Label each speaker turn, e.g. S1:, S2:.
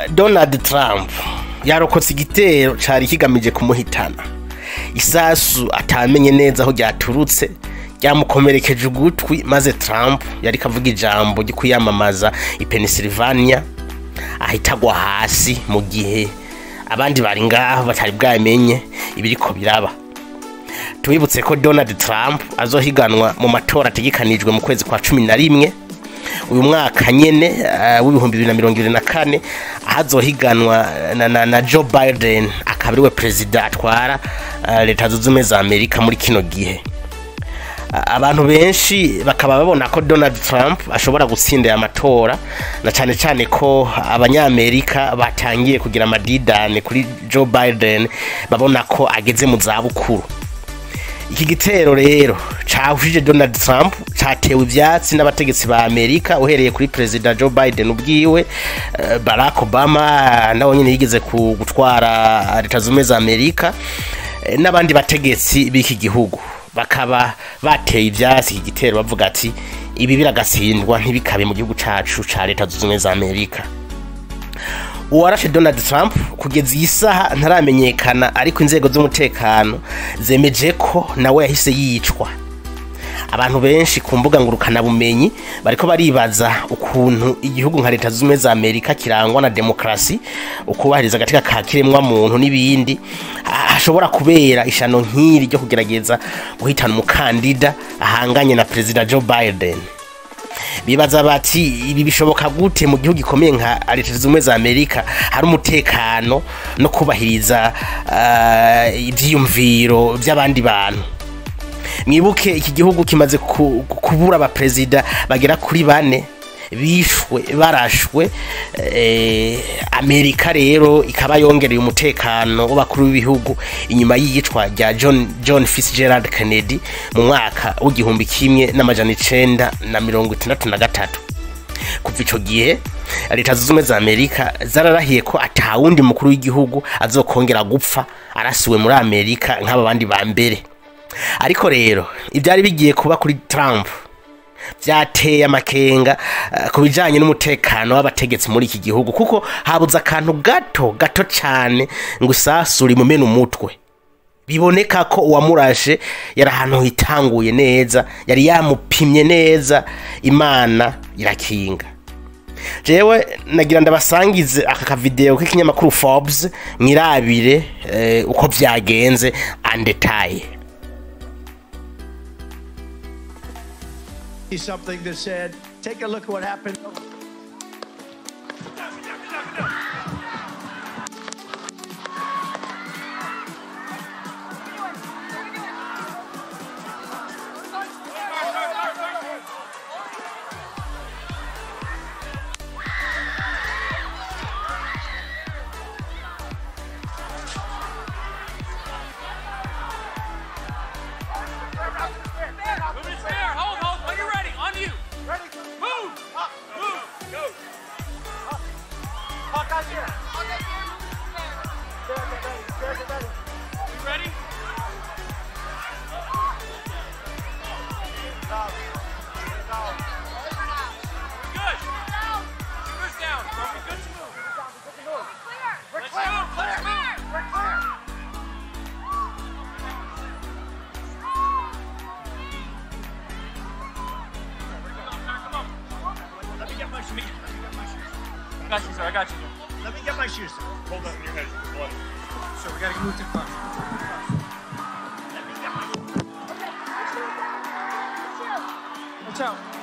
S1: Donald Trump yarokotse igitero cari kigamije kumuhitana. Isasu atamenye neza aho ryaturutse ryamukomerekeje ugutwi, maze Trump yari kavuga ijambo ryo kuyamamaza i Pennsylvania ahitagwa hasi mu gihe abandi bari ngaho batari bwamenye ibiriko biraba. Tubibutse ko Donald Trump azohiganwa mu matora ategekanijwe mu kwezi kwa 11 uyu mwaka nyene w'ibihumbi 2024, azohiganwa na Joe Biden akabiriwe president atwara leta zunze ubumwe za Amerika muri kino gihe. Abantu benshi bakaba babona ko Donald Trump ashobora gutsinda aya matora, na cyane ko abanyamerika batangiye kugira amadidane kuri Joe Biden, babona ko ageze mu zabukuru. Iki gitero rero cahujije Donald Trump catewe ivyatsi n'abategetsi ba Amerika, uhereye kuri president Joe Biden ubwiwe, Barack Obama nawe nyine yigeze gutwara leta zunze ubumwe za Amerika, n'abandi bategetsi b'iki gihugu bakaba bateye ivyatsi iki gitero, bavuga ati ibi biragatsindwa ntibikabe mu gihugu cacu ca leta zunze ubumwe za Amerika. Uwarashe Donald Trump kugeza isaha ntaramenyekana, ariko inzego z'umutekano zemeje ko nawe yahise yicwa. Abantu benshi ku mbuga ngurukana bumenyi bariko baribaza ukuntu igihugu nka leta zunze ubumwe za Amerika kirangwa na demokrasi, ukubahiriza agatika ka kiremwa muntu n'ibindi, hashobora kubera ishano nk'iri ryo kugerageza guhitana umukandida ahanganye na president Joe Biden. Bibaza bati ibi bishoboka gute mu gihugu gikomeye nka leta zunze ubumwe za Amerika hari umutekano no kubahiriza ivyiyumviro by'abandi bantu. Mwibuke iki gihugu kimaze kubura aba president bagera kuri 4 bishwe barashwe. Amerika rero ikaba yongereye umutekano w'abakuru b'ibihugu inyuma y'iyicwa rya John Fitzgerald Kennedy mu mwaka w'igihumbi kimwe n'amajana 1963. Kuva ico gihe leta zunze ubumwe za Amerika zararahiye ko atawundi mukuru w'igihugu azokongera gupfa arasiwe muri Amerika nk'aba bandi ba mbere. Ariko rero ibyari bigiye kuba kuri Trump byateye amakenga kubijanye n'umutekano w'abategetsi muri iki gihugu, kuko habuza akantu gato cyane ngo isasuri mu mena umutwe. Biboneka ko uwamurashe yari ahantu hitanguye neza, yari yamupimye neza, Imana irakinga. Jewe nagira ndabasangize aka video k'ikinyamakuru Forbes mwirabire uko byagenze andetaye.
S2: Something that said, take a look at what happened.
S3: I got you, sir. I got you.
S2: Let me get my shoes.
S3: Hold on, your head.
S2: So we gotta move to front. Let me get my shoes.
S3: Watch out.